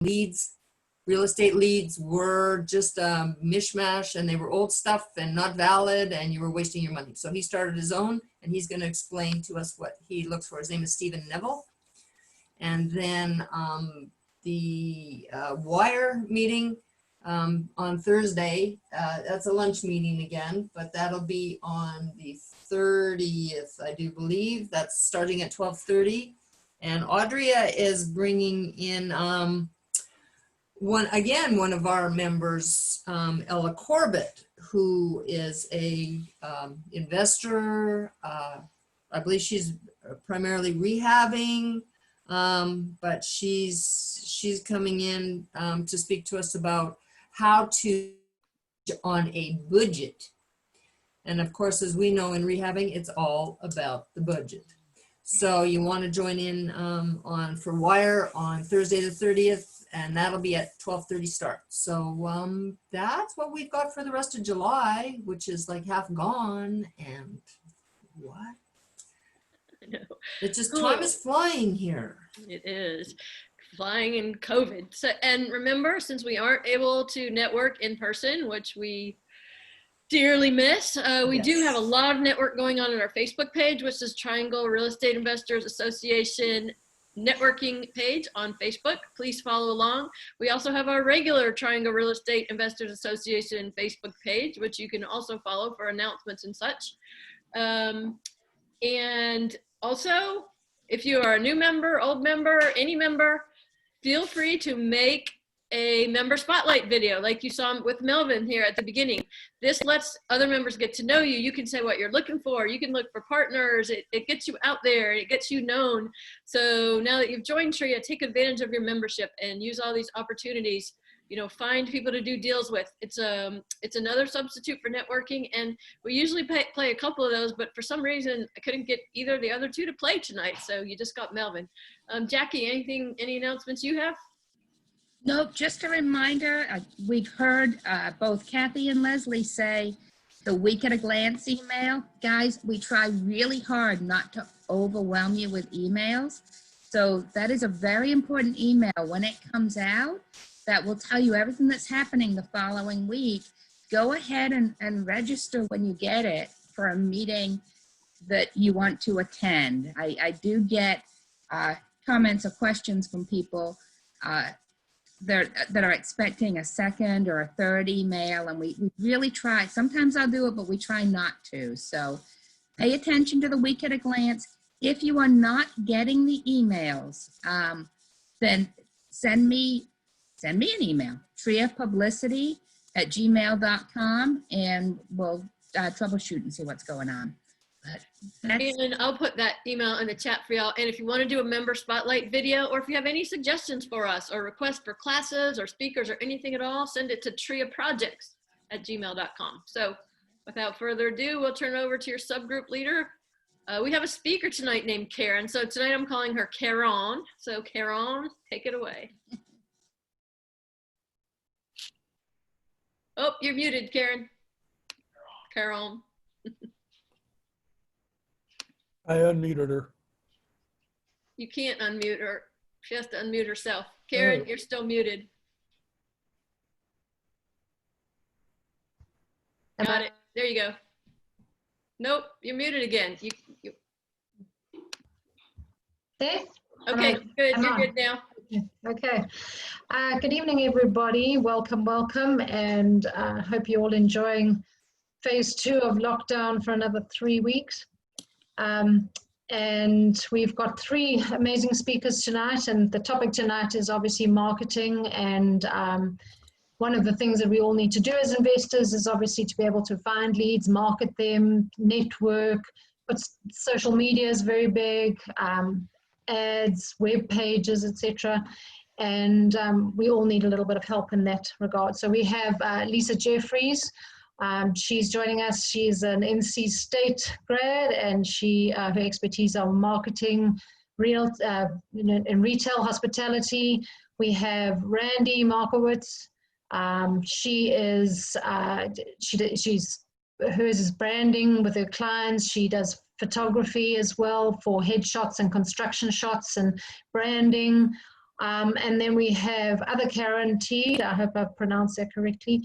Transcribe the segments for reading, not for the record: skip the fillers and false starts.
leads, real estate leads were just a mishmash, and they were old stuff and not valid, and you were wasting your money. So he started his own, and he's going to explain to us what he looks for. His name is Stephen Neville. And then the Wire meeting on Thursday, that's a lunch meeting again, but that'll be on the 30th, I do believe. That's starting at 12:30. And Audria is bringing in one of our members, Ella Corbett, who is a investor. I believe she's primarily rehabbing, but she's coming in to speak to us about how to on a budget. And of course, as we know in rehabbing, it's all about the budget. So you want to join in for Wire on Thursday the 30th, and that'll be at 12:30 start. So that's what we've got for the rest of July, which is like half gone. And what? I know. It's just time is flying here. It is flying in COVID. So, and remember, since we aren't able to network in person, which we dearly miss, we do have a lot of network going on our Facebook page, which is Triangle Real Estate Investors Association networking page on Facebook. Please follow along. We also have our regular Triangle Real Estate Investors Association Facebook page, which you can also follow for announcements and such. And also, if you are a new member, old member, any member, feel free to make a member spotlight video like you saw with Melvin here at the beginning. This lets other members get to know you. You can say what you're looking for. You can look for partners. It gets you out there. It gets you known. So now that you've joined TREIA, take advantage of your membership and use all these opportunities. You know, find people to do deals with. It's another substitute for networking, and we usually play a couple of those, but for some reason I couldn't get either of the other two to play tonight, so you just got Melvin. Jackie, any announcements you have? Nope, just a reminder, we've heard both Kathy and Leslie say the week at a glance email. Guys, we try really hard not to overwhelm you with emails. So that is a very important email. When it comes out, that will tell you everything that's happening the following week. Go ahead and register when you get it for a meeting that you want to attend. I do get comments or questions from people that are expecting a second or a third email, and we really try. Sometimes I'll do it, but we try not to. So pay attention to the week at a glance. If you are not getting the emails, then send me an email, TREIApublicity@gmail.com, and we'll troubleshoot and see what's going on. And I'll put that email in the chat for y'all. And if you want to do a member spotlight video, or if you have any suggestions for us or requests for classes or speakers or anything at all, send it to TREIAprojects@gmail.com. So without further ado, we'll turn it over to your subgroup leader. We have a speaker tonight named Karen. So tonight I'm calling her Karen. So Karen, take it away. Oh, you're muted, Karen. Karen. I unmuted her. You can't unmute her. She has to unmute herself. Karen, you're still muted. Got it. There you go. Nope, you're muted again. There? Okay, good. You're good now. Okay. Good evening, everybody. Welcome, welcome, and hope you're all enjoying phase 2 of lockdown for another 3 weeks. And we've got 3 amazing speakers tonight, and the topic tonight is obviously marketing. And one of the things that we all need to do as investors is obviously to be able to find leads, market them, network, but social media is very big, ads, web pages, etc. And we all need a little bit of help in that regard. So we have Lisa Jeffries. She's joining us. She's an NC State grad, and her expertise on marketing, in retail hospitality. We have Randy Markowitz. Hers is branding with her clients. She does photography as well for headshots and construction shots and branding. And then we have other Karen Teed, I hope I pronounced that correctly.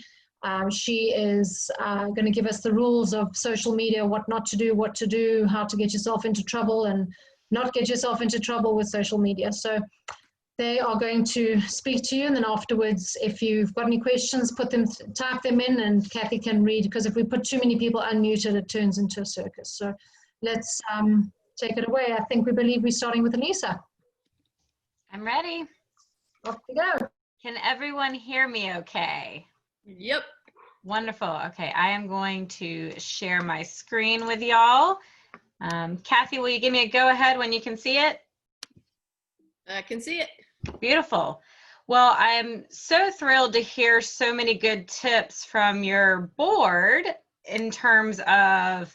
She is going to give us the rules of social media, what not to do, what to do, how to get yourself into trouble and not get yourself into trouble with social media. So they are going to speak to you, and then afterwards, if you've got any questions, type them in, and Kathy can read, because if we put too many people unmuted, it turns into a circus. So let's take it away. I think we believe we're starting with Anissa. I'm ready. Off we go. Can everyone hear me okay? Yep. Wonderful. Okay, I am going to share my screen with y'all. Kathy, will you give me a go ahead when you can see it? I can see it. Beautiful. Well, I'm so thrilled to hear so many good tips from your board in terms of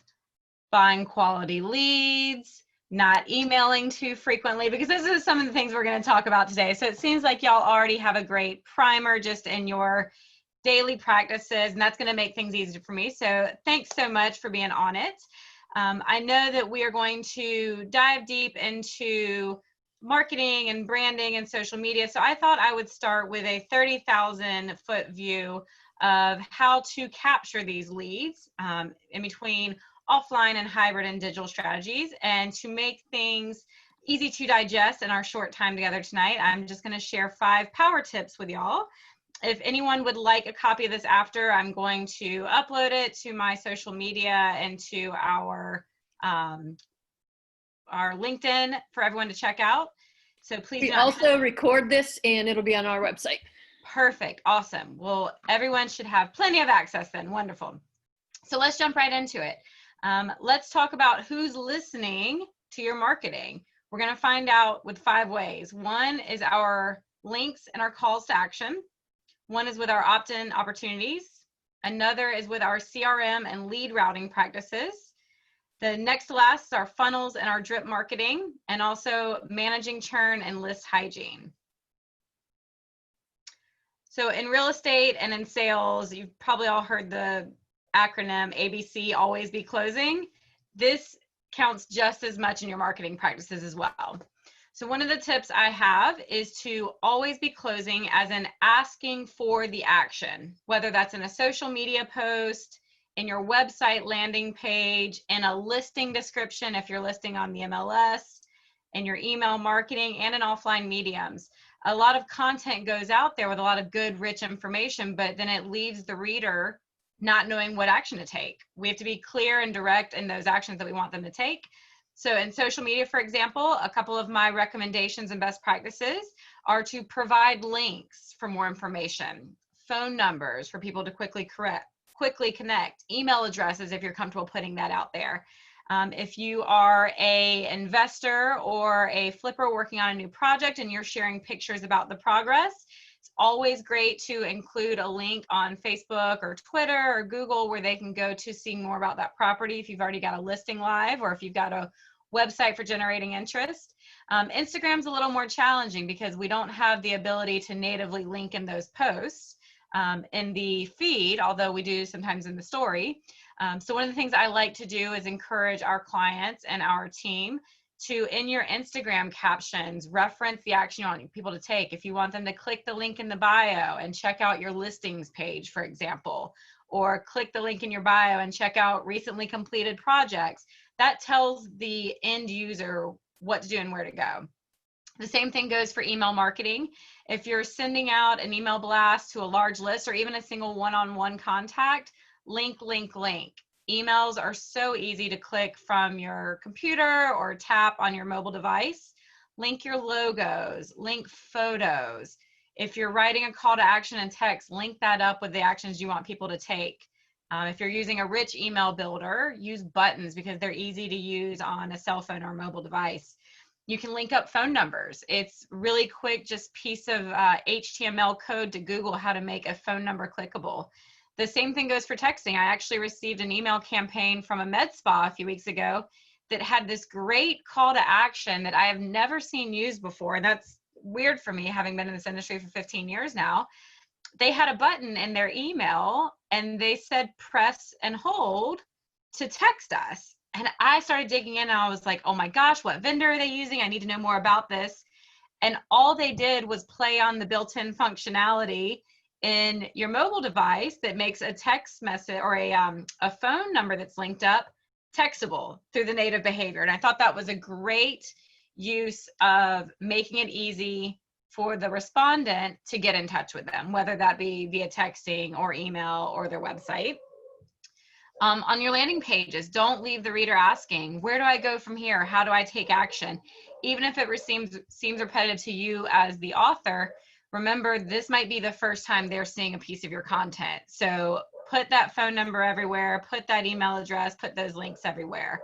buying quality leads, not emailing too frequently, because this is some of the things we're going to talk about today. So it seems like y'all already have a great primer just in your daily practices, and that's going to make things easier for me. So thanks so much for being on it. I know that we are going to dive deep into marketing and branding and social media. So I thought I would start with a 30,000 foot view of how to capture these leads in between offline and hybrid and digital strategies. And to make things easy to digest in our short time together tonight, I'm just going to share 5 power tips with y'all. If anyone would like a copy of this after, I'm going to upload it to my social media and to our LinkedIn for everyone to check out. So please. We also record this and it'll be on our website. Perfect. Awesome. Well, everyone should have plenty of access then. Wonderful. So let's jump right into it. Let's talk about who's listening to your marketing. We're going to find out with 5 ways. One is our links and our calls to action. One is with our opt-in opportunities. Another is with our CRM and lead routing practices. The next to last is our funnels and our drip marketing, and also managing churn and list hygiene. So in real estate and in sales, you've probably all heard the acronym ABC, always be closing. This counts just as much in your marketing practices as well. So one of the tips I have is to always be closing, as in asking for the action, whether that's in a social media post, in your website landing page, in a listing description if you're listing on the MLS, in your email marketing, and in offline mediums. A lot of content goes out there with a lot of good, rich information, but then it leaves the reader not knowing what action to take. We have to be clear and direct in those actions that we want them to take. So in social media, for example, a couple of my recommendations and best practices are to provide links for more information, phone numbers for people to quickly connect, email addresses if you're comfortable putting that out there. If you are an investor or a flipper working on a new project and you're sharing pictures about the progress, it's always great to include a link on Facebook or Twitter or Google where they can go to see more about that property if you've already got a listing live or if you've got a website for generating interest. Instagram's a little more challenging because we don't have the ability to natively link in those posts in the feed, although we do sometimes in the story. So one of the things I like to do is encourage our clients and our team to, in your Instagram captions, reference the action you want people to take. If you want them to click the link in the bio and check out your listings page, for example, or click the link in your bio and check out recently completed projects, that tells the end user what to do and where to go. The same thing goes for email marketing. If you're sending out an email blast to a large list or even a single one-on-one contact, link. Emails are so easy to click from your computer or tap on your mobile device. Link your logos, link photos. If you're writing a call to action in text, link that up with the actions you want people to take. If you're using a rich email builder, use buttons because they're easy to use on a cell phone or mobile device. You can link up phone numbers. It's really quick, just piece of HTML code to Google how to make a phone number clickable. The same thing goes for texting. I actually received an email campaign from a med spa a few weeks ago that had this great call to action that I have never seen used before. And that's weird for me, having been in this industry for 15 years now. They had a button in their email and they said, press and hold to text us. And I started digging in and I was like, oh my gosh, what vendor are they using? I need to know more about this. And all they did was play on the built-in functionality in your mobile device that makes a text message or a phone number that's linked up textable through the native behavior. And I thought that was a great use of making it easy for the respondent to get in touch with them, whether that be via texting or email or their website. On your landing pages, don't leave the reader asking, where do I go from here? How do I take action? Even if it seems repetitive to you as the author, remember this might be the first time they're seeing a piece of your content. So put that phone number everywhere, put that email address, put those links everywhere.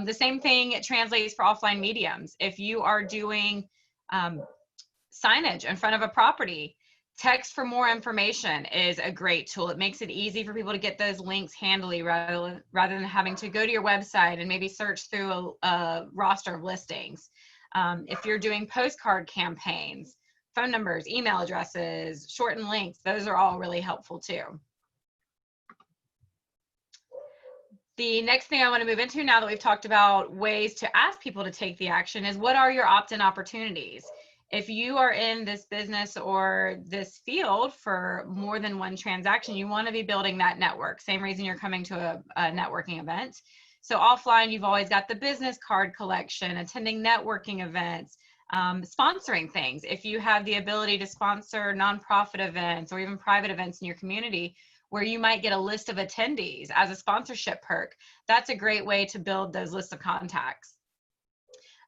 The same thing translates for offline mediums. If you are doing signage in front of a property, text for more information is a great tool. It makes it easy for people to get those links handily rather than having to go to your website and maybe search through a roster of listings. If you're doing postcard campaigns, phone numbers, email addresses, shortened links, those are all really helpful too. The next thing I want to move into now that we've talked about ways to ask people to take the action is, what are your opt-in opportunities? If you are in this business or this field for more than one transaction, you want to be building that network. Same reason you're coming to a networking event. So offline, you've always got the business card collection, attending networking events, sponsoring things. If you have the ability to sponsor nonprofit events or even private events in your community where you might get a list of attendees as a sponsorship perk, that's a great way to build those lists of contacts.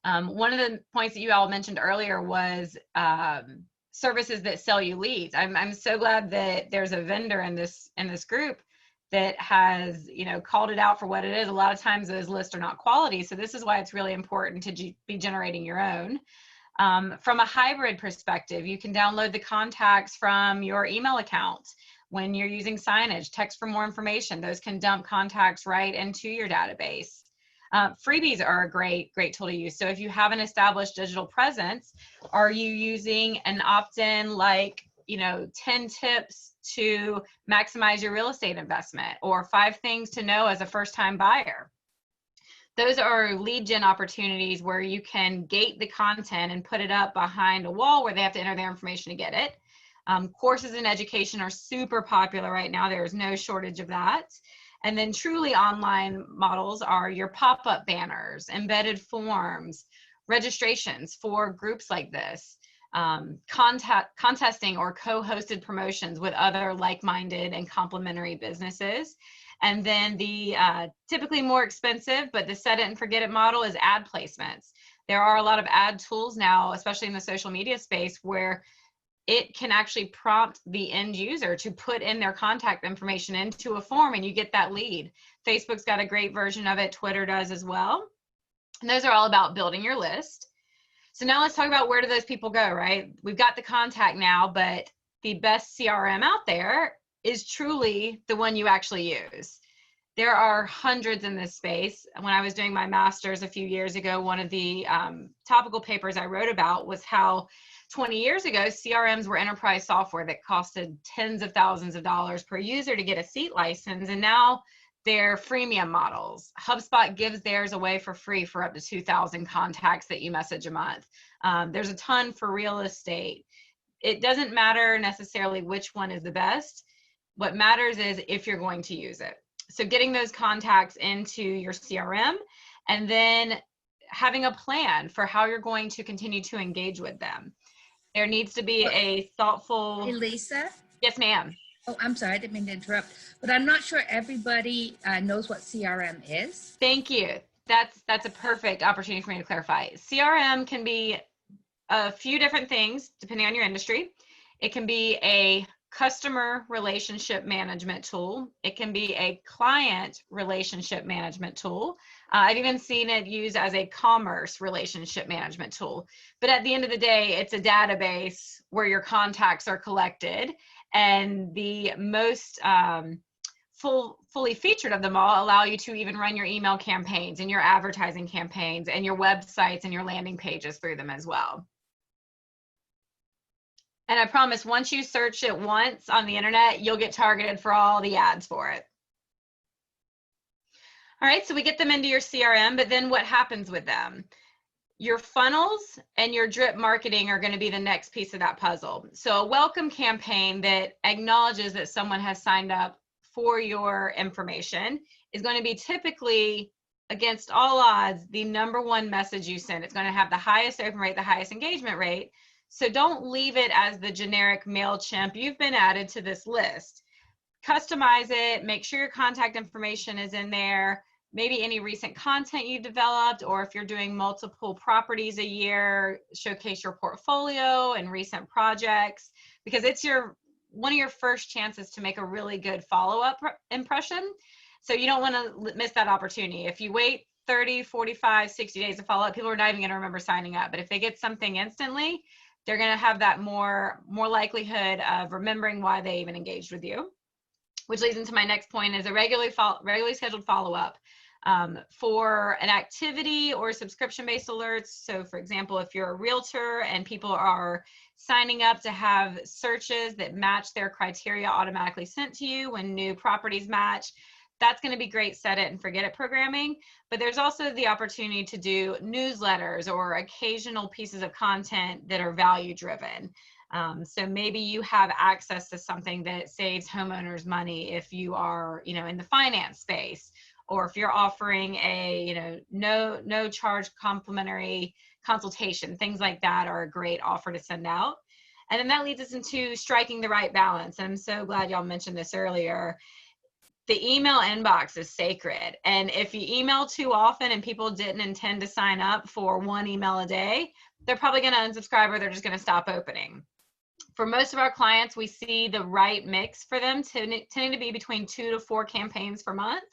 One of the points that you all mentioned earlier was services that sell you leads. I'm so glad that there's a vendor in this group that has, you know, called it out for what it is. A lot of times those lists are not quality, so this is why it's really important to be generating your own. From a hybrid perspective, you can download the contacts from your email account. When you're using signage, text for more information. Those can dump contacts right into your database. Freebies are a great tool to use. So if you have an established digital presence, are you using an opt-in like, you know, 10 tips to maximize your real estate investment, or 5 things to know as a first-time buyer? Those are lead gen opportunities where you can gate the content and put it up behind a wall where they have to enter their information to get it. Courses in education are super popular right now. There's no shortage of that. And then truly online models are your pop-up banners, embedded forms, registrations for groups like this, contesting or co-hosted promotions with other like-minded and complementary businesses. And then the typically more expensive, but the set it and forget it model is ad placements. There are a lot of ad tools now, especially in the social media space, where it can actually prompt the end user to put in their contact information into a form and you get that lead. Facebook's got a great version of it. Twitter does as well. And those are all about building your list. So now let's talk about, where do those people go, right? We've got the contact now, but the best CRM out there is truly the one you actually use. There are hundreds in this space. When I was doing my master's a few years ago, one of the topical papers I wrote about was how 20 years ago, CRMs were enterprise software that costed tens of thousands of dollars per user to get a seat license, and now they're freemium models. HubSpot gives theirs away for free for up to 2,000 contacts that you message a month. There's a ton for real estate. It doesn't matter necessarily which one is the best. What matters is if you're going to use it. So getting those contacts into your CRM and then having a plan for how you're going to continue to engage with them. There needs to be a thoughtful. Hey, Lisa? Yes, ma'am. Oh, I'm sorry, I didn't mean to interrupt, but I'm not sure everybody knows what CRM is. Thank you. That's a perfect opportunity for me to clarify. CRM can be a few different things depending on your industry. It can be a customer relationship management tool. It can be a client relationship management tool. I've even seen it used as a commerce relationship management tool. But at the end of the day, it's a database where your contacts are collected, and the most fully featured of them all allow you to even run your email campaigns and your advertising campaigns and your websites and your landing pages through them as well. And I promise, once you search it once on the internet, you'll get targeted for all the ads for it. All right, so we get them into your CRM, but then what happens with them? Your funnels and your drip marketing are going to be the next piece of that puzzle. So a welcome campaign that acknowledges that someone has signed up for your information is going to be typically, against all odds, the #1 message you send. It's going to have the highest open rate, the highest engagement rate. So don't leave it as the generic MailChimp. You've been added to this list. Customize it, make sure your contact information is in there, maybe any recent content you've developed, or if you're doing multiple properties a year, showcase your portfolio and recent projects, because it's one of your first chances to make a really good follow-up impression. So you don't want to miss that opportunity. If you wait 30, 45, 60 days to follow up, people are not even going to remember signing up. But if they get something instantly, they're going to have that more likelihood of remembering why they even engaged with you. Which leads into my next point, is a regularly scheduled follow-up for an activity or subscription-based alerts. So for example, if you're a realtor and people are signing up to have searches that match their criteria automatically sent to you when new properties match, that's going to be great set it and forget it programming. But there's also the opportunity to do newsletters or occasional pieces of content that are value driven. So maybe you have access to something that saves homeowners money if you are, in the finance space, or if you're offering a, no charge complimentary consultation. Things like that are a great offer to send out. And then that leads us into striking the right balance. I'm so glad y'all mentioned this earlier. The email inbox is sacred. And if you email too often and people didn't intend to sign up for 1 email a day, they're probably going to unsubscribe, or they're just going to stop opening. For most of our clients, we see the right mix for them tending to be between 2 to 4 campaigns per month.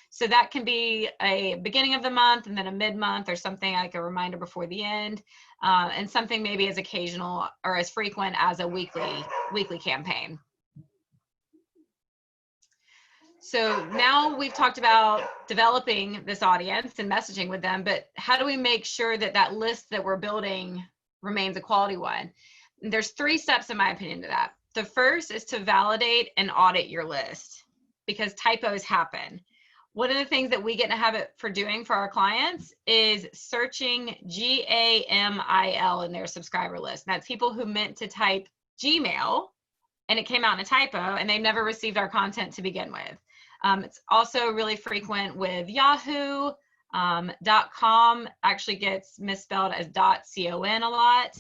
So that can be a beginning of the month and then a mid-month, or something like a reminder before the end, and something maybe as occasional or as frequent as a weekly campaign. So now we've talked about developing this audience and messaging with them, but how do we make sure that that list that we're building remains a quality one? And there's 3 steps, in my opinion, to that. The first is to validate and audit your list, because typos happen. One of the things that we get in a habit for doing for our clients is searching GAMIL in their subscriber list. And that's people who meant to type Gmail and it came out in a typo, and they've never received our content to begin with. It's also really frequent with Yahoo. .com actually gets misspelled as .con a lot.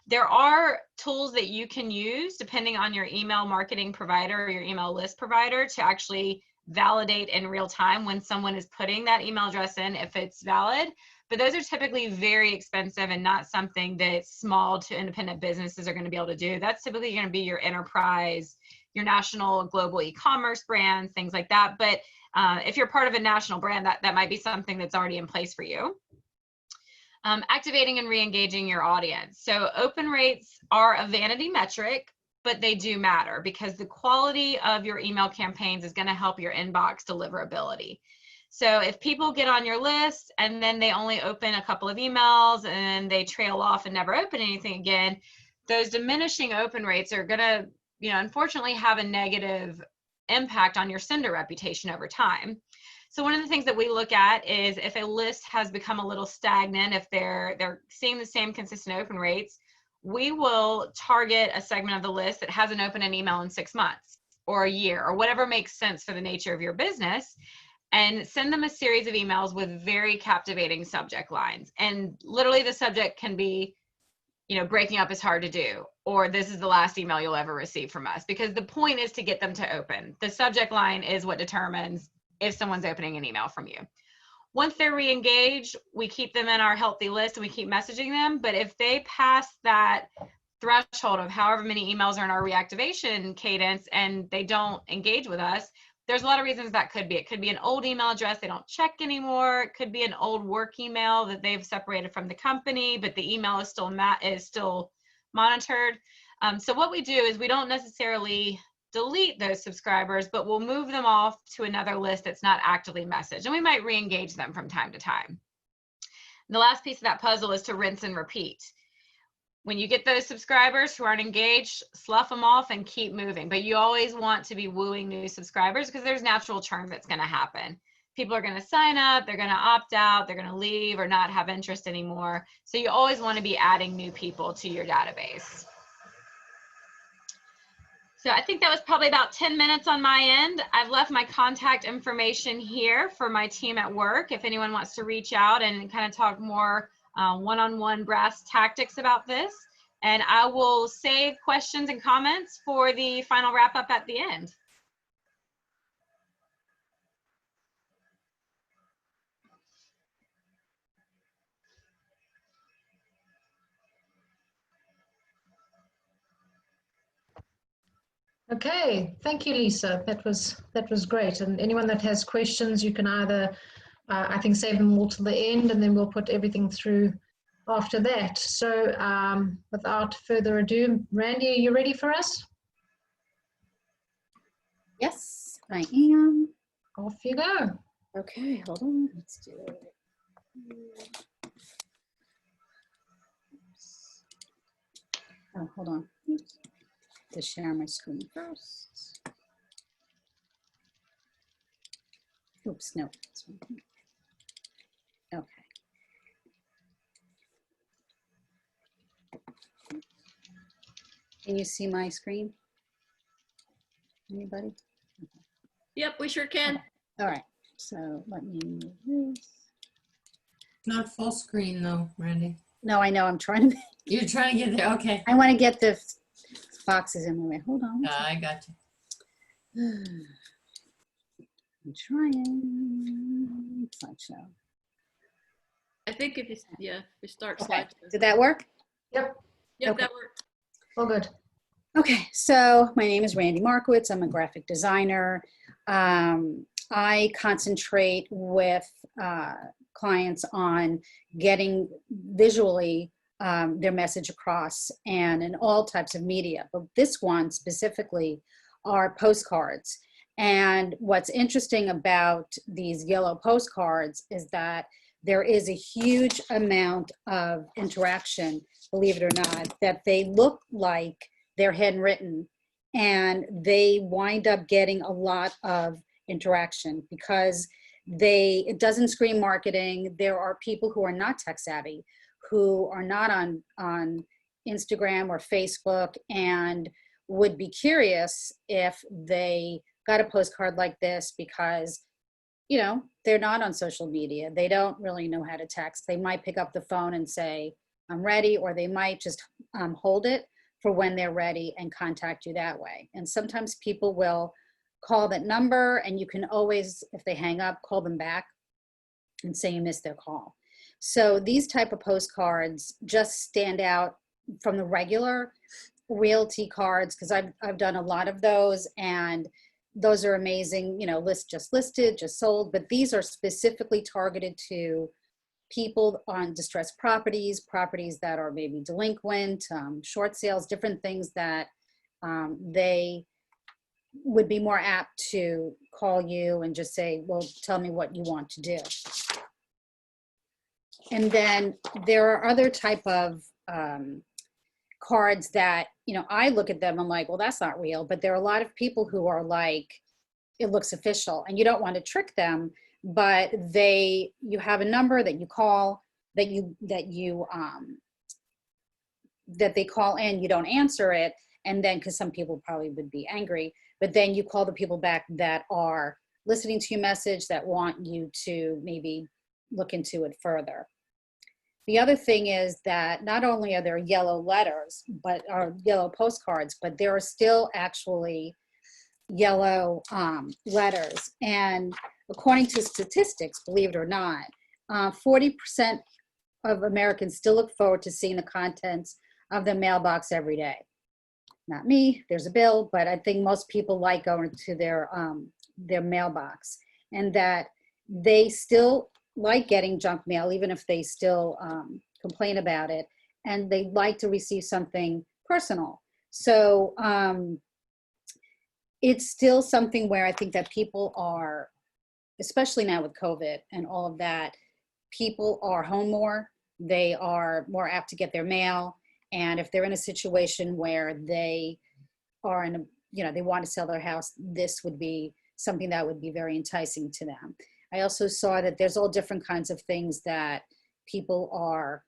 There are tools that you can use depending on your email marketing provider or your email list provider to actually validate in real time when someone is putting that email address in, if it's valid. But those are typically very expensive and not something that small to independent businesses are going to be able to do. That's typically going to be your enterprise, your national global e-commerce brands, things like that. But if you're part of a national brand, that might be something that's already in place for you. Activating and re-engaging your audience. So open rates are a vanity metric, but they do matter, because the quality of your email campaigns is going to help your inbox deliverability. So if people get on your list and then they only open a couple of emails and they trail off and never open anything again, those diminishing open rates are going to, unfortunately have a negative impact on your sender reputation over time. So one of the things that we look at is if a list has become a little stagnant, if they're seeing the same consistent open rates, we will target a segment of the list that hasn't opened an email in 6 months or a year or whatever makes sense for the nature of your business, and send them a series of emails with very captivating subject lines. And literally the subject can be, breaking up is hard to do, or this is the last email you'll ever receive from us, because the point is to get them to open. The subject line is what determines if someone's opening an email from you. Once they're re-engaged, we keep them in our healthy list and we keep messaging them. But if they pass that threshold of however many emails are in our reactivation cadence and they don't engage with us, there's a lot of reasons that could be. It could be an old email address they don't check anymore. It could be an old work email that they've separated from the company, but the email is still monitored. So what we do is we don't necessarily delete those subscribers, but we'll move them off to another list that's not actively messaged, and we might re-engage them from time to time. And the last piece of that puzzle is to rinse and repeat. When you get those subscribers who aren't engaged, slough them off and keep moving. But you always want to be wooing new subscribers, because there's natural churn that's going to happen. people are going to sign up, they're going to opt out, they're going to leave or not have interest anymore. So you always want to be adding new people to your database. So I think that was probably about 10 minutes on my end. I've left my contact information here for my team at work if anyone wants to reach out and kind of talk more one-on-one brass tactics about this. And I will save questions and comments for the final wrap up at the end. Okay, thank you, Lisa. That was great. And anyone that has questions, you can either, I think, save them all to the end, and then we'll put everything through after that. So without further ado, Randy, are you ready for us? Yes, I am. Off you go. Okay, hold on. Let's do it. Oh, hold on. Oops. To share my screen first. Oops, no. Okay. Can you see my screen? Anybody? Yep, we sure can. All right. So let me move this. Not full screen though, Randy. No, I know. I'm trying to. You're trying to get there. Okay. I want to get the boxes in my way. Hold on. I got you. I'm trying. Slideshow. I think if you start Okay. slideshow. Did that work? Yep, Yep, Okay. that worked. all good. Okay, so my name is Randy Markowitz. I'm a graphic designer. I concentrate with clients on getting visually their message across and in all types of media. But this one specifically are postcards. And what's interesting about these yellow postcards is that there is a huge amount of interaction, believe it or not, that they look like they're handwritten, and they wind up getting a lot of interaction because it doesn't scream marketing. There are people who are not tech savvy, who are not on Instagram or Facebook, and would be curious if they got a postcard like this because, you know, they're not on social media. They don't really know how to text. They might pick up the phone and say, I'm ready, or they might just hold it for when they're ready and contact you that way. And sometimes people will call that number, and you can always, if they hang up, call them back and say you missed their call. So these type of postcards just stand out from the regular realty cards, because I've done a lot of those, and those are amazing, you know, just listed, just sold, but these are specifically targeted to people on distressed properties that are maybe delinquent, short sales, different things that they would be more apt to call you and just say, well, tell me what you want to do. And then there are other type of cards that, you know, I look at them, I'm like, well, that's not real. But there are a lot of people who are like, it looks official, and you don't want to trick them, but you have a number that you call, that they call in, you don't answer it. And then, because some people probably would be angry, but then you call the people back that are listening to your message, that want you to maybe look into it further. The other thing is that not only are there yellow letters, but are yellow postcards, but there are still actually yellow letters. And according to statistics, believe it or not, 40% of Americans still look forward to seeing the contents of their mailbox every day. Not me, there's a bill, but I think most people like going to their mailbox, and that they still like getting junk mail, even if they still complain about it, and they like to receive something personal. So it's still something where I think that people are, especially now with COVID and all of that, people are home more. They are more apt to get their mail. And if they're in a situation where they are in a, you know, they want to sell their house, this would be something that would be very enticing to them. I also saw that there's all different kinds of things that people are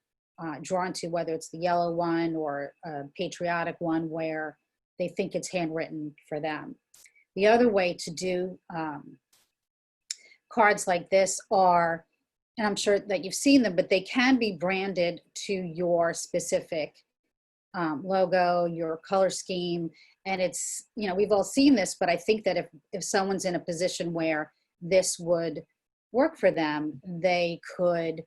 drawn to, whether it's the yellow one or a patriotic one where they think it's handwritten for them. The other way to do cards like this are, and I'm sure that you've seen them, but they can be branded to your specific logo, your color scheme. And it's, you know, we've all seen this, but I think that if someone's in a position where this would work for them, they could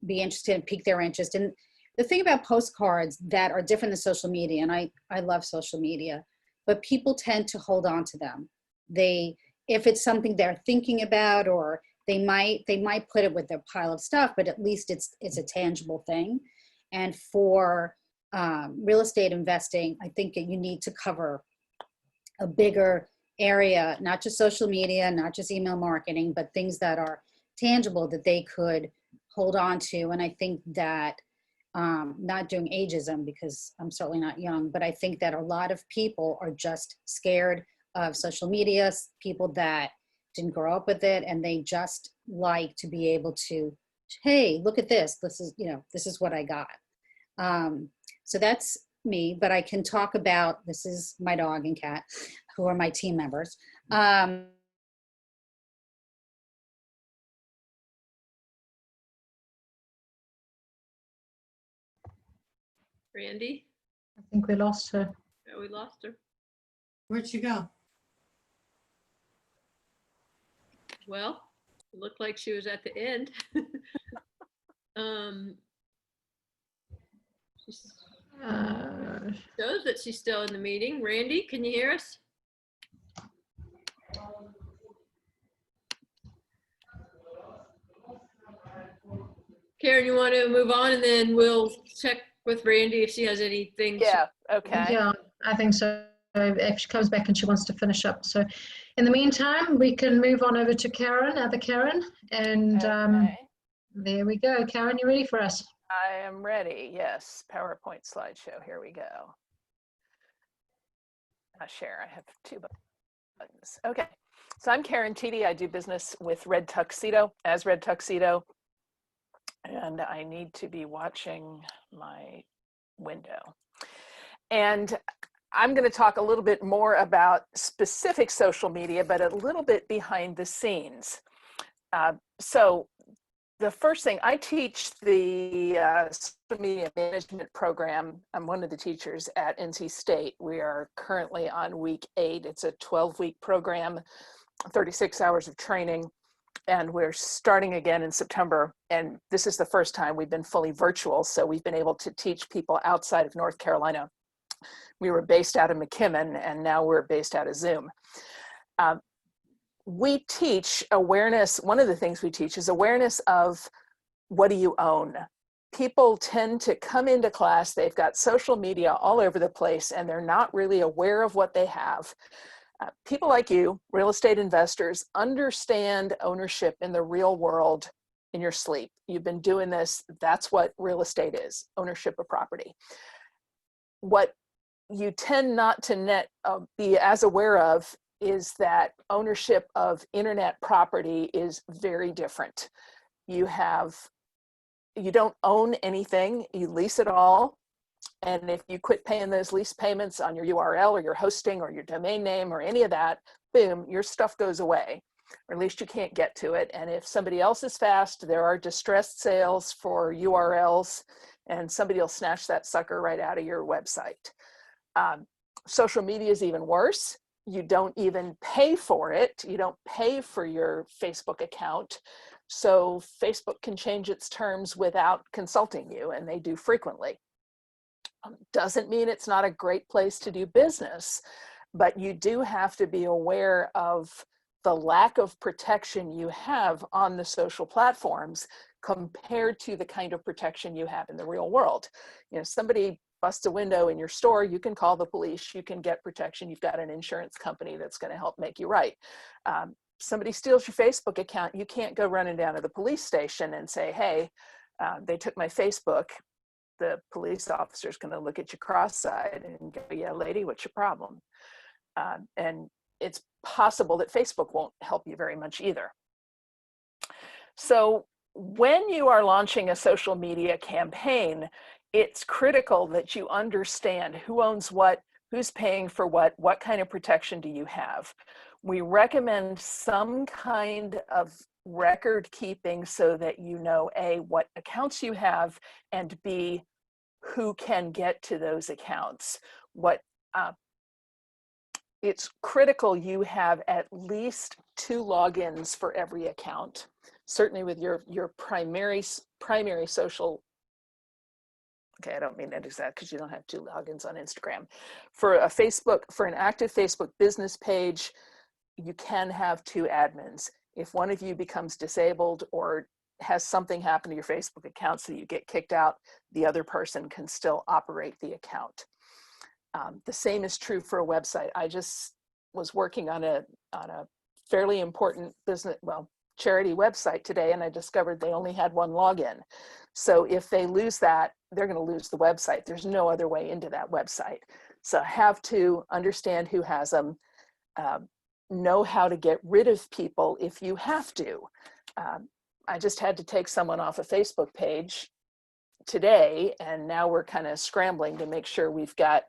be interested and pique their interest. And the thing about postcards that are different than social media, and I love social media, but people tend to hold on to them. If it's something they're thinking about, or they might put it with their pile of stuff, but at least it's a tangible thing. And for real estate investing, I think you need to cover a bigger area, not just social media, not just email marketing, but things that are tangible that they could hold on to. And I think that, not doing ageism because I'm certainly not young, but I think that a lot of people are just scared of social media, people that didn't grow up with it, and they just like to be able to, hey, look at this. This is, you know, this is what I got. So that's me, but I can talk about, this is my dog and cat, who are my team members. Randy? I think we lost her. Yeah, we lost her. Where'd she go? Well, it looked like she was at the end. She shows that she's still in the meeting. Randy, can you hear us? Karen, you want to move on and then we'll check with Randy if she has anything. Yeah, okay. Yeah, I think so. If she comes back and she wants to finish up. So in the meantime, we can move on over to Karen, other Karen. And Okay. there we go. Karen, you ready for us? I am ready. Yes. PowerPoint slideshow. Here we go. Share. I have two buttons. Okay. So I'm Karen Teedy. I do business with Red Tuxedo, as Red Tuxedo. And I need to be watching my window. And I'm going to talk a little bit more about specific social media, but a little bit behind the scenes. So the first thing, I teach the social media management program. I'm one of the teachers at NC State. We are currently on week 8. It's a 12-week program, 36 hours of training, and we're starting again in September. And this is the first time we've been fully virtual, so we've been able to teach people outside of North Carolina. We were based out of McKimmon, and now we're based out of Zoom. We teach awareness. One of the things we teach is awareness of what do you own. People tend to come into class, they've got social media all over the place, and they're not really aware of what they have. People like you, real estate investors, understand ownership in the real world in your sleep. You've been doing this. That's what real estate is, ownership of property. What you tend not to be as aware of is that ownership of internet property is very different. You don't own anything, you lease it all. And if you quit paying those lease payments on your URL or your hosting or your domain name or any of that, boom, your stuff goes away, or at least you can't get to it. And if somebody else is fast, there are distressed sales for URLs, and somebody will snatch that sucker right out of your website. Social media is even worse. You don't even pay for it. You don't pay for your Facebook account. So Facebook can change its terms without consulting you, and they do frequently. Doesn't mean it's not a great place to do business, but you do have to be aware of the lack of protection you have on the social platforms compared to the kind of protection you have in the real world. You know, somebody busts a window in your store, you can call the police, you can get protection, you've got an insurance company that's going to help make you right. Somebody steals your Facebook account, you can't go running down to the police station and say, hey, they took my Facebook. The police officer is going to look at you cross-eyed and go, yeah, lady, what's your problem? And it's possible that Facebook won't help you very much either. So when you are launching a social media campaign, it's critical that you understand who owns what, who's paying for what kind of protection do you have. We recommend some kind of record keeping so that you know, A, what accounts you have, and B, who can get to those accounts. It's critical you have at least 2 logins for every account. Certainly with your primary social, okay, I don't mean that exact because you don't have 2 logins on Instagram. For an active Facebook business page, you can have 2 admins. If one of you becomes disabled or has something happen to your Facebook account so you get kicked out, the other person can still operate the account. The same is true for a website. I just was working on a fairly important charity website today, and I discovered they only had 1 login. So if they lose that, they're going to lose the website. There's no other way into that website. So have to understand who has them, know how to get rid of people if you have to. I just had to take someone off a Facebook page today, and now we're kind of scrambling to make sure we've got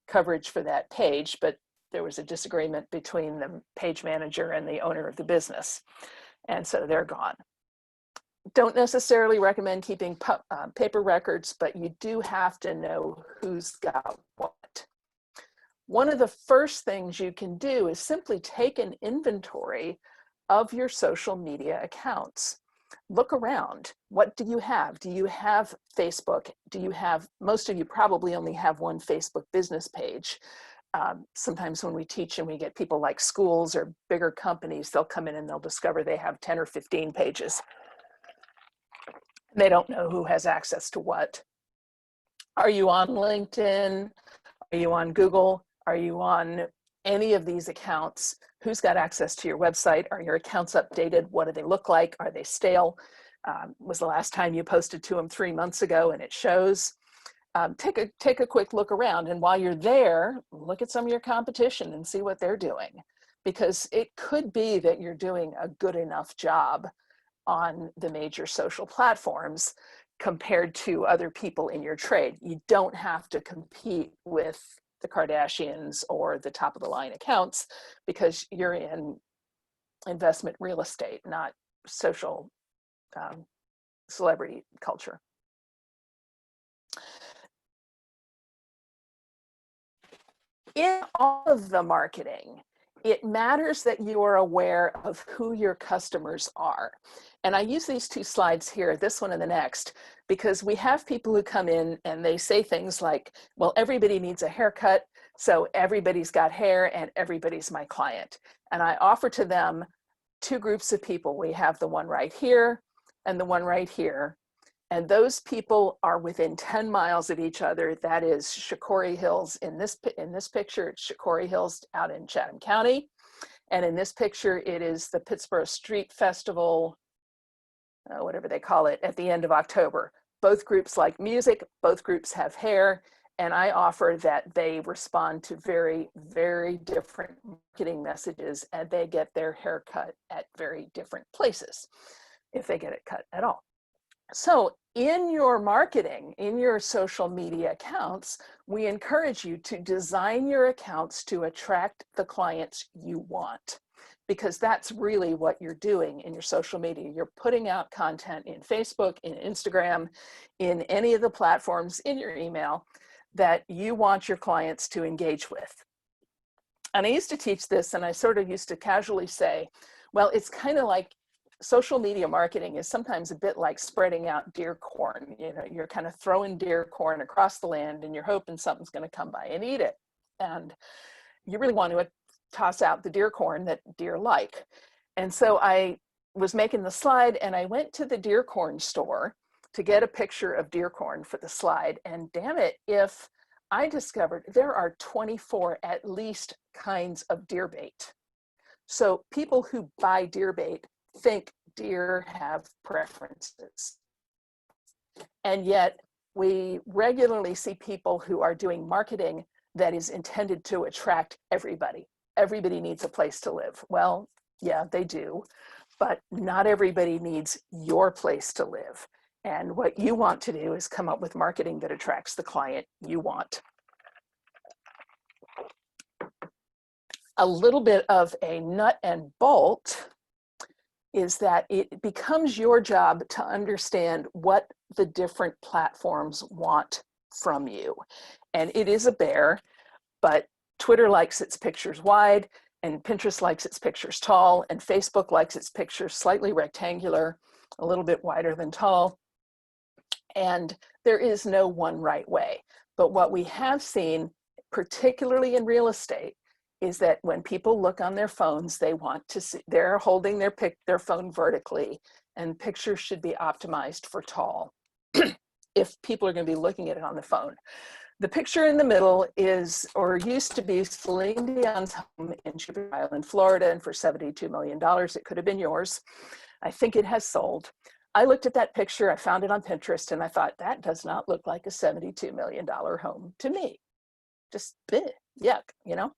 coverage for that page, but there was a disagreement between the page manager and the owner of the business, and so they're gone. Don't necessarily recommend keeping paper records, but you do have to know who's got what. One of the first things you can do is simply take an inventory of your social media accounts. Look around. What do you have? Do you have Facebook? Most of you probably only have 1 Facebook business page. Sometimes when we teach and we get people like schools or bigger companies, they'll come in and they'll discover they have 10 or 15 pages. They don't know who has access to what. Are you on LinkedIn? Are you on Google? Are you on any of these accounts? Who's got access to your website? Are your accounts updated? What do they look like? Are they stale? Was the last time you posted to them 3 months ago and it shows? Take a quick look around, and while you're there, look at some of your competition and see what they're doing, because it could be that you're doing a good enough job on the major social platforms compared to other people in your trade. You don't have to compete with the Kardashians or the top of the line accounts because you're in investment real estate, not social celebrity culture. In all of the marketing, it matters that you are aware of who your customers are. And I use these 2 slides here, this one and the next, because we have people who come in and they say things like, well, everybody needs a haircut, so everybody's got hair and everybody's my client. And I offer to them 2 groups of people. We have the one right here and the one right here. And those people are within 10 miles of each other. That is Shikori Hills. In this picture, it's Shikori Hills out in Chatham County. And in this picture, it is the Pittsburgh Street Festival, whatever they call it, at the end of October. Both groups like music, both groups have hair, and I offer that they respond to very, very different marketing messages, and they get their hair cut at very different places, if they get it cut at all. So in your marketing, in your social media accounts, we encourage you to design your accounts to attract the clients you want, because that's really what you're doing in your social media. You're putting out content in Facebook, in Instagram, in any of the platforms, in your email that you want your clients to engage with. And I used to teach this, and I sort of used to casually say, well, it's kind of like social media marketing is sometimes a bit like spreading out deer corn. You know, you're kind of throwing deer corn across the land and you're hoping something's going to come by and eat it. And you really want to toss out the deer corn that deer like. And so I was making the slide and I went to the deer corn store to get a picture of deer corn for the slide. And damn it, if I discovered there are 24 at least kinds of deer bait. So people who buy deer bait think deer have preferences. And yet we regularly see people who are doing marketing that is intended to attract everybody. Everybody needs a place to live. Well, yeah, they do. but not everybody needs your place to live. And what you want to do is come up with marketing that attracts the client you want. A little bit of a nut and bolt is that it becomes your job to understand what the different platforms want from you. And it is a bear, but Twitter likes its pictures wide, and Pinterest likes its pictures tall, and Facebook likes its pictures slightly rectangular, a little bit wider than tall. And there is no one right way. But what we have seen, particularly in real estate, is that when people look on their phones, they want to see, they're holding their phone vertically, and pictures should be optimized for tall if people are going to be looking at it on the phone. The picture in the middle is, or used to be, Celine Dion's home in Jupiter Island, Florida, and for $72 million. It could have been yours. I think it has sold. I looked at that picture, I found it on Pinterest, and I thought, that does not look like a $72 million home to me. Just yuck, you know?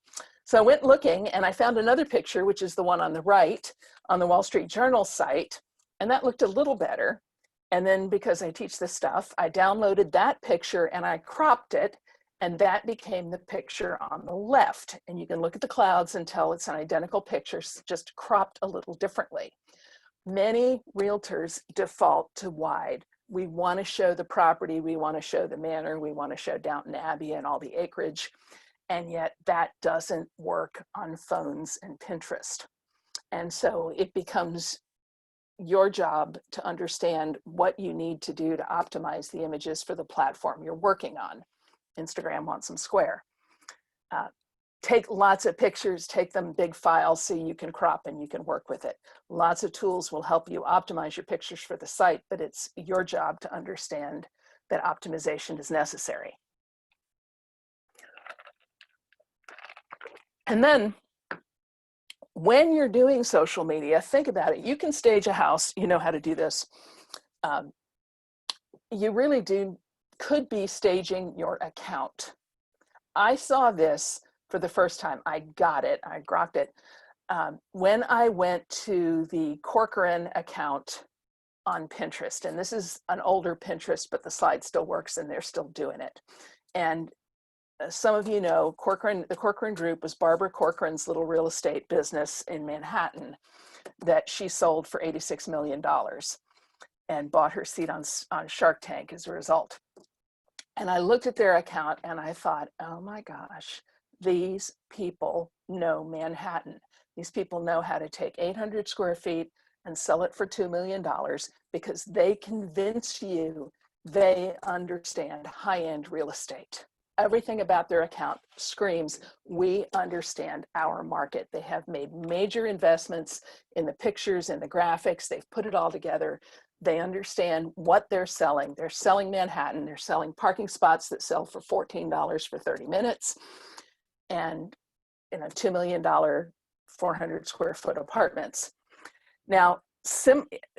So I went looking, and I found another picture, which is the one on the right, on the Wall Street Journal site, and that looked a little better. And then, because I teach this stuff, I downloaded that picture and I cropped it, and that became the picture on the left. And you can look at the clouds and tell it's an identical picture, just cropped a little differently. Many realtors default to wide. We want to show the property, we want to show the manor, we want to show Downton Abbey and all the acreage, and yet that doesn't work on phones and Pinterest. And so it becomes your job to understand what you need to do to optimize the images for the platform you're working on. Instagram wants them square. Take lots of pictures, take them big files so you can crop and you can work with it. Lots of tools will help you optimize your pictures for the site, but it's your job to understand that optimization is necessary. And then when you're doing social media, think about it. You can stage a house, you know how to do this. You really could be staging your account. I saw this for the first time. I got it, I grokked it. When I went to the Corcoran account on Pinterest, and this is an older Pinterest, but the slide still works and they're still doing it. And some of you know, the Corcoran Group was Barbara Corcoran's little real estate business in Manhattan that she sold for $86 million and bought her seat on Shark Tank as a result. And I looked at their account and I thought, oh my gosh, these people know Manhattan. These people know how to take 800 square feet and sell it for $2 million because they convince you they understand high-end real estate. Everything about their account screams, we understand our market. They have made major investments in the pictures and the graphics. They've put it all together. They understand what they're selling. They're selling Manhattan. They're selling parking spots that sell for $14 for 30 minutes. And in a $2 million, 400 square foot apartments. Now,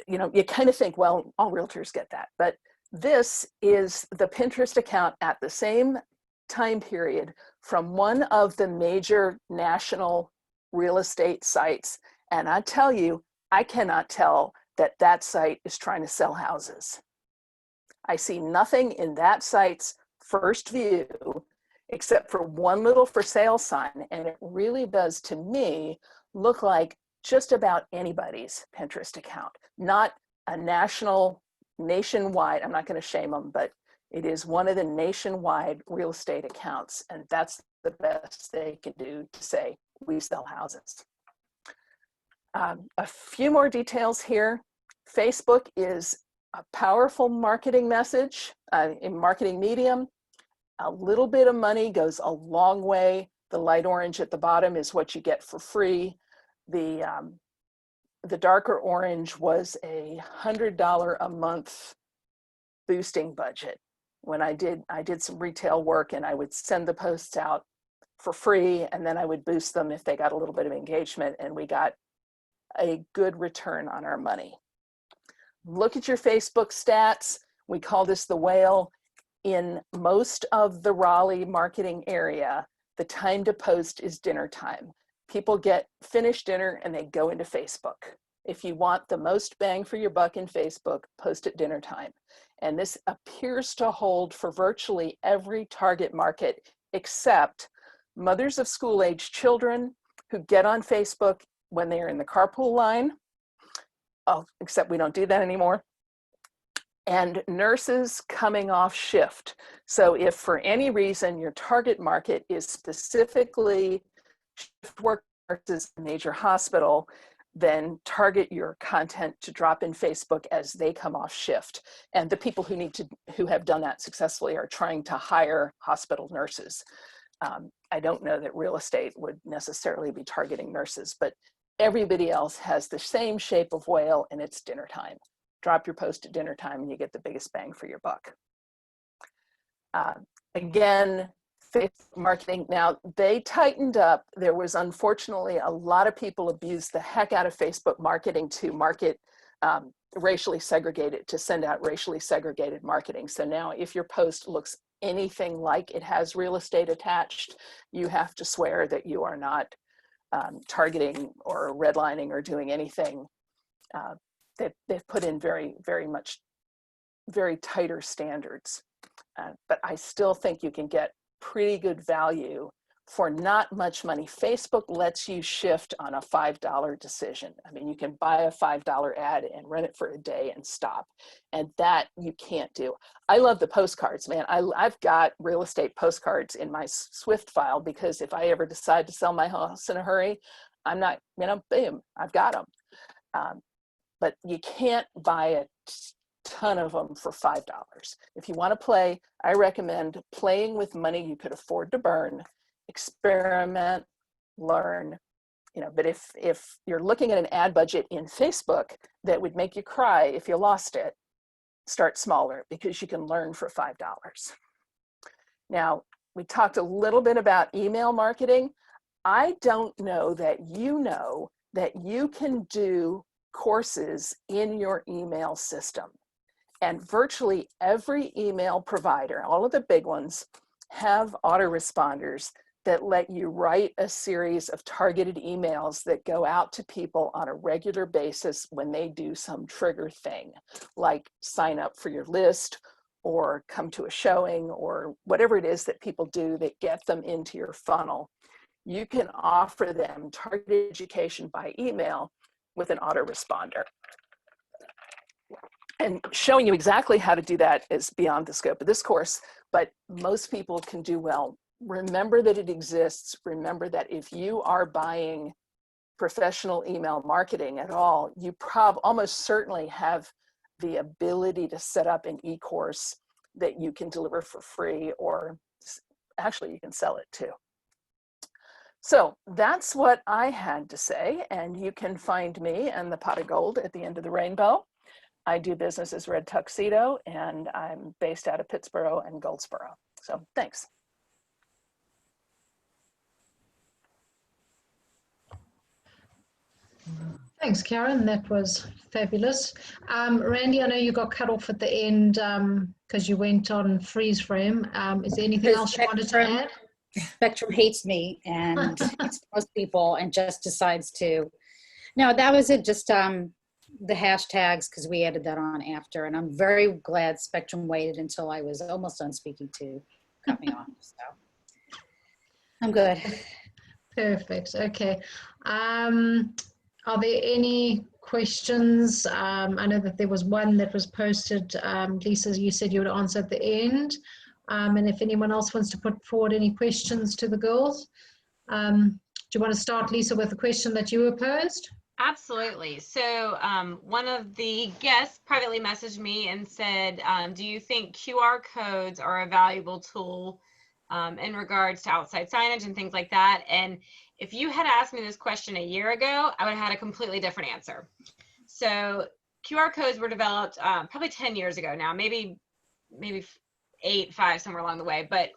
you kind of think, well, all realtors get that, but this is the Pinterest account at the same time period from one of the major national real estate sites. And I tell you, I cannot tell that that site is trying to sell houses. I see nothing in that site's first view except for one little for sale sign. And it really does, to me, look like just about anybody's Pinterest account, not a nationwide, I'm not going to shame them, but it is one of the nationwide real estate accounts. And that's the best they can do to say, we sell houses. A few more details here. Facebook is a powerful marketing message, a marketing medium. A little bit of money goes a long way. The light orange at the bottom is what you get for free. The darker orange was a $100 a month boosting budget. When I did some retail work and I would send the posts out for free and then I would boost them if they got a little bit of engagement, and we got a good return on our money. Look at your Facebook stats. We call this the whale. In most of the Raleigh marketing area, the time to post is dinner time. People get finished dinner and they go into Facebook. If you want the most bang for your buck in Facebook, post at dinner time. And this appears to hold for virtually every target market except mothers of school-age children who get on Facebook when they are in the carpool line. Oh, except we don't do that anymore. And nurses coming off shift. So if for any reason your target market is specifically shift work nurses in a major hospital, then target your content to drop in Facebook as they come off shift. And the people who have done that successfully are trying to hire hospital nurses. I don't know that real estate would necessarily be targeting nurses, but everybody else has the same shape of whale, and it's dinner time. Drop your post at dinner time and you get the biggest bang for your buck. Again, Facebook marketing, now they tightened up. There was unfortunately a lot of people abused the heck out of Facebook marketing to market racially segregated, to send out racially segregated marketing. So now if your post looks anything like it has real estate attached, you have to swear that you are not targeting or redlining or doing anything. They've put in very tighter standards. But I still think you can get pretty good value for not much money. Facebook lets you shift on a $5 decision. I mean, you can buy a $5 ad and run it for a day and stop. And that you can't do. I love the postcards, man. I've got real estate postcards in my Swift file because if I ever decide to sell my house in a hurry, I'm not, boom, I've got them. But you can't buy a ton of them for $5. If you want to play, I recommend playing with money you could afford to burn, experiment, learn, but if you're looking at an ad budget in Facebook that would make you cry if you lost it, start smaller because you can learn for $5. Now, we talked a little bit about email marketing. I don't know that you can do courses in your email system. And virtually every email provider, all of the big ones, have autoresponders that let you write a series of targeted emails that go out to people on a regular basis when they do some trigger thing, like sign up for your list or come to a showing or whatever it is that people do that get them into your funnel. You can offer them targeted education by email with an autoresponder. And showing you exactly how to do that is beyond the scope of this course, but most people can do well. Remember that it exists. Remember that if you are buying professional email marketing at all, you almost certainly have the ability to set up an e-course that you can deliver for free, or actually you can sell it too. So that's what I had to say, and you can find me and the pot of gold at the end of the rainbow. I do business as Red Tuxedo, and I'm based out of Pittsburgh and Goldsboro. So thanks. Thanks, Karen. That was fabulous. Randy, I know you got cut off at the end because you went on freeze frame. Is there anything else you wanted to add? Spectrum hates me and it's most people and just decides to. No, that was it. Just the hashtags, because we added that on after, and I'm very glad Spectrum waited until I was almost done speaking to cut me off. So I'm good. Perfect. Okay. Are there any questions? I know that there was one that was posted. Lisa, you said you would answer at the end. And if anyone else wants to put forward any questions to the girls. Do you want to start, Lisa, with the question that you were posed? Absolutely. So one of the guests privately messaged me and said, do you think QR codes are a valuable tool in regards to outside signage and things like that? And if you had asked me this question a year ago, I would have had a completely different answer. So QR codes were developed probably 10 years ago now, maybe 8, 5, somewhere along the way. But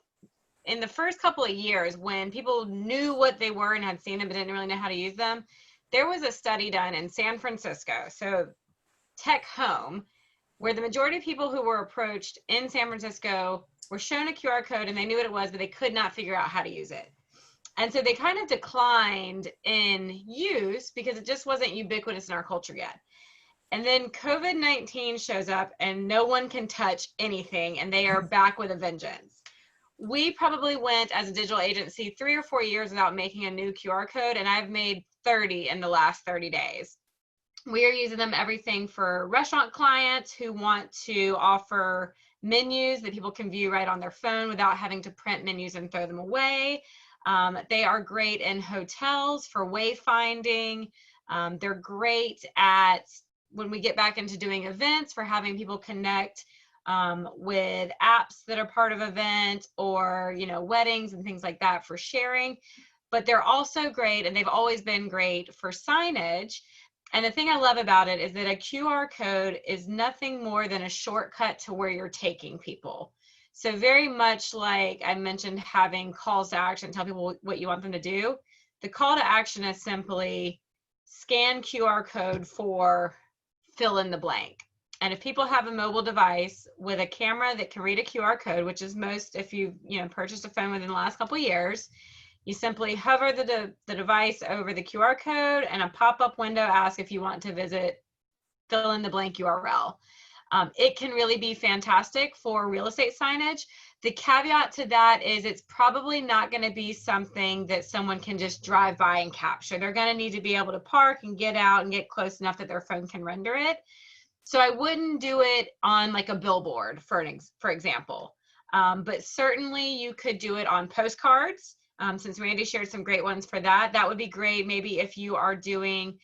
in the first couple of years, when people knew what they were and had seen them but didn't really know how to use them, there was a study done in San Francisco, so Tech Home, where the majority of people who were approached in San Francisco were shown a QR code and they knew what it was, but they could not figure out how to use it. And so they kind of declined in use because it just wasn't ubiquitous in our culture yet. And then COVID-19 shows up and no one can touch anything, and they are back with a vengeance. We probably went as a digital agency 3 or 4 years without making a new QR code, and I've made 30 in the last 30 days. We are using them everything for restaurant clients who want to offer menus that people can view right on their phone without having to print menus and throw them away. They are great in hotels for wayfinding. They're great at when we get back into doing events for having people connect with apps that are part of event, or weddings and things like that for sharing. But they're also great, and they've always been great for signage. And the thing I love about it is that a QR code is nothing more than a shortcut to where you're taking people. So very much like I mentioned, having calls to action, tell people what you want them to do. The call to action is simply scan QR code for fill in the blank. And if people have a mobile device with a camera that can read a QR code, which is most if you've purchased a phone within the last couple of years, you simply hover the device over the QR code, and a pop-up window asks if you want to visit fill in the blank URL. It can really be fantastic for real estate signage. The caveat to that is it's probably not going to be something that someone can just drive by and capture. They're going to need to be able to park and get out and get close enough that their phone can render it. So I wouldn't do it on like a billboard, for example. But certainly you could do it on postcards. Since Randy shared some great ones for that, that would be great. Maybe if you are doing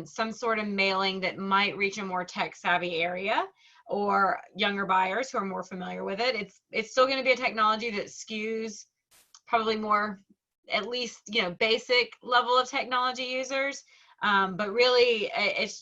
some sort of mailing that might reach a more tech savvy area, or younger buyers who are more familiar with it. It's still going to be a technology that skews probably more, at least, basic level of technology users. But really,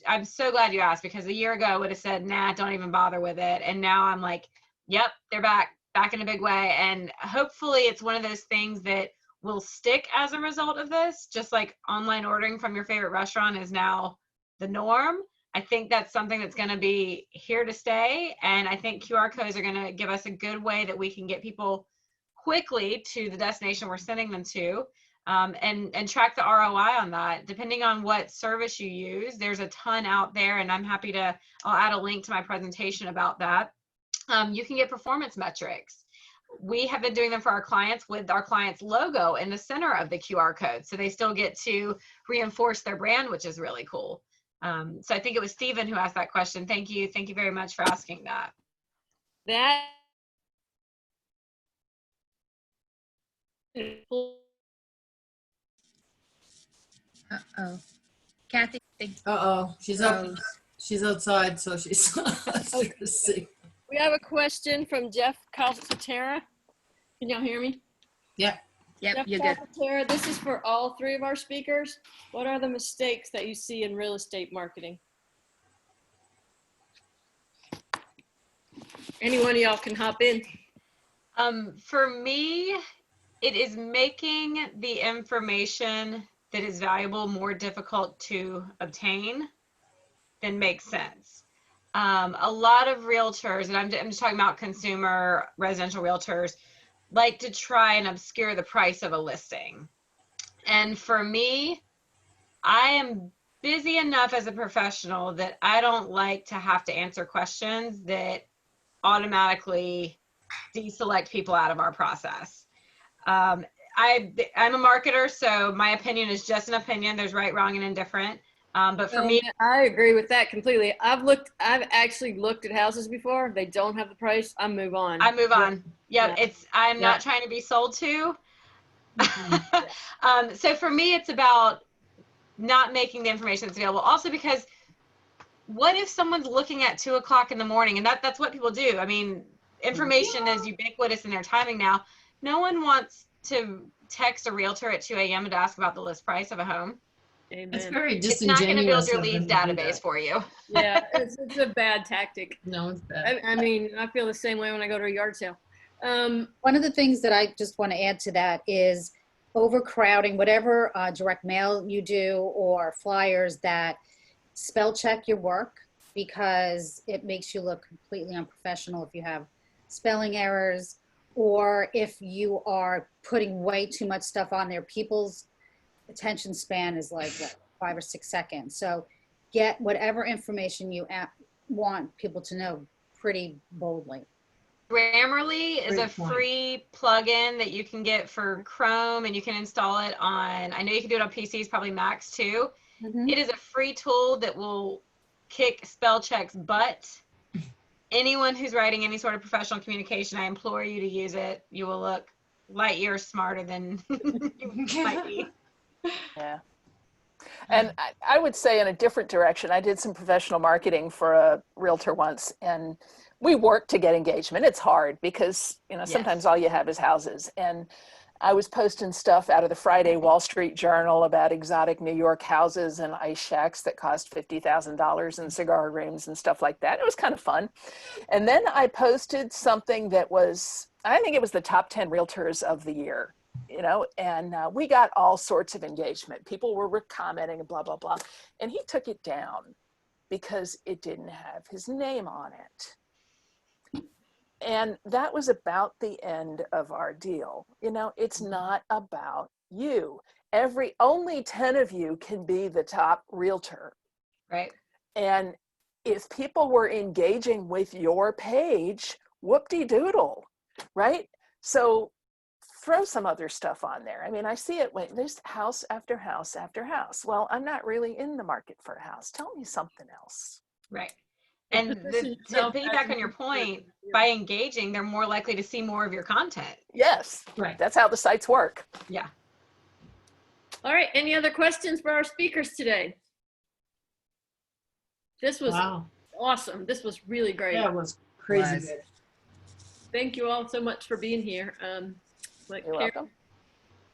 I'm so glad you asked, because a year ago I would have said, nah, don't even bother with it. And now I'm like, yep, they're back in a big way. And hopefully it's one of those things that will stick as a result of this, just like online ordering from your favorite restaurant is now the norm. I think that's something that's going to be here to stay. And I think QR codes are going to give us a good way that we can get people quickly to the destination we're sending them to, and track the ROI on that. Depending on what service you use, there's a ton out there, and I'm happy to, I'll add a link to my presentation about that. You can get performance metrics. We have been doing them for our clients with our client's logo in the center of the QR code. So they still get to reinforce their brand, which is really cool. So I think it was Stephen who asked that question. Thank you. Thank you very much for asking that. That Uh-oh. Kathy. Uh-oh, she's up. Rose. She's outside, so she's see. we have a question from Jeff Calcaterra. Can y'all hear me? Yeah. Yep, Jeff you're good. Calcaterra, this is for all three of our speakers. What are the mistakes that you see in real estate marketing? Any one of y'all can hop in. For me, it is making the information that is valuable more difficult to obtain than makes sense. A lot of realtors, and I'm just talking about consumer residential realtors, like to try and obscure the price of a listing. And for me, I am busy enough as a professional that I don't like to have to answer questions that automatically deselect people out of our process. I'm a marketer, so my opinion is just an opinion. There's right, wrong, and indifferent. But for me, I agree with that completely. I've actually looked at houses before. They don't have the price. I move on. I move on. Yeah, Yeah. I'm not trying to be sold to. So for me, it's about not making the information that's available. Also because what if someone's looking at 2 o'clock in the morning, and that's what people do. I mean, information is ubiquitous in their timing now. No one wants to text a realtor at 2 a.m. to ask about the list price of a home. Amen. It's very It's not going to build disingenuous. your of leads them to do database that. for you. Yeah, it's a bad tactic. No, it's bad. I mean, I feel the same way when I go to a yard sale. One of the things that I just want to add to that is overcrowding, whatever direct mail you do or flyers, that spell check your work, because it makes you look completely unprofessional if you have spelling errors or if you are putting way too much stuff on there, people's attention span is like what, 5 or 6 seconds. So get whatever information you want people to know pretty boldly. Grammarly is Great a point. free plugin that you can get for Chrome, and you can install it on, I know you can do it on PCs, probably Macs too. Mhm. It is a free tool that will kick spell check's butt. Anyone who's writing any sort of professional communication, I implore you to use it. You will look light years smarter than you might be. Yeah. And I would say in a different direction, I did some professional marketing for a realtor once, and we worked to get engagement. It's hard because, you know, sometimes Yes. all you have is houses. And I was posting stuff out of the Friday Wall Street Journal about exotic New York houses and ice shacks that cost $50,000 and cigar rooms and stuff like that. It was kind of fun. And then I posted something that was, I think it was the top 10 realtors of the year, you know, and we got all sorts of engagement. People were commenting and blah, blah, blah. And he took it down because it didn't have his name on it. And that was about the end of our deal. You know, it's not about you. Only 10 of you can be the top realtor. Right. And if people were engaging with your page, whoop-de-doodle, right? So throw some other stuff on there. I mean, I see it when there's house after house after house. Well, I'm not really in the market for a house. Tell me something else. Right. Well, And position to yourself piggyback as on your a- point, by engaging, they're more likely to see more of your content. Yes, Right. that's how the sites work. Yeah. All right, any other questions for our speakers today? This was Wow. awesome. This was really great. That was crazy Was. good. Thank you all so much for being here. Like You're Karen-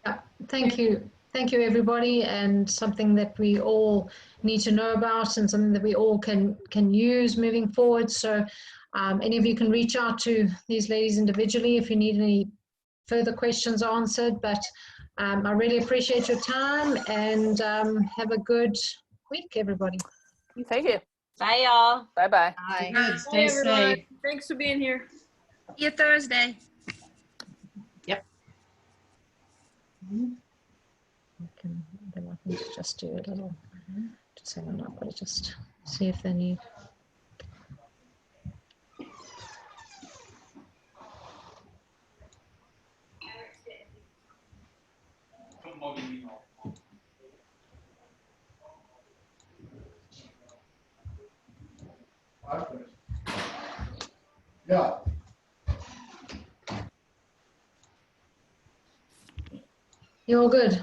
welcome. Thank you. Thank you, everybody, and something that we all need to know about and something that we all can use moving forward. So any of you can reach out to these ladies individually if you need any further questions answered. But I really appreciate your time, and have a good week, everybody. Thank you. Bye, y'all. Bye-bye. Bye. Good. Bye, Stay everyone. safe. Thanks for being here. See you Thursday. They want me to just do a little, just hang on, I've got to just see if they need. Yeah. You're all good.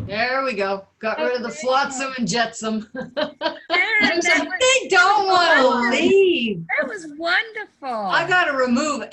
There we go. Got rid of the flotsam and jetsam. Karen, They don't want to leave. that was wonderful. I got to remove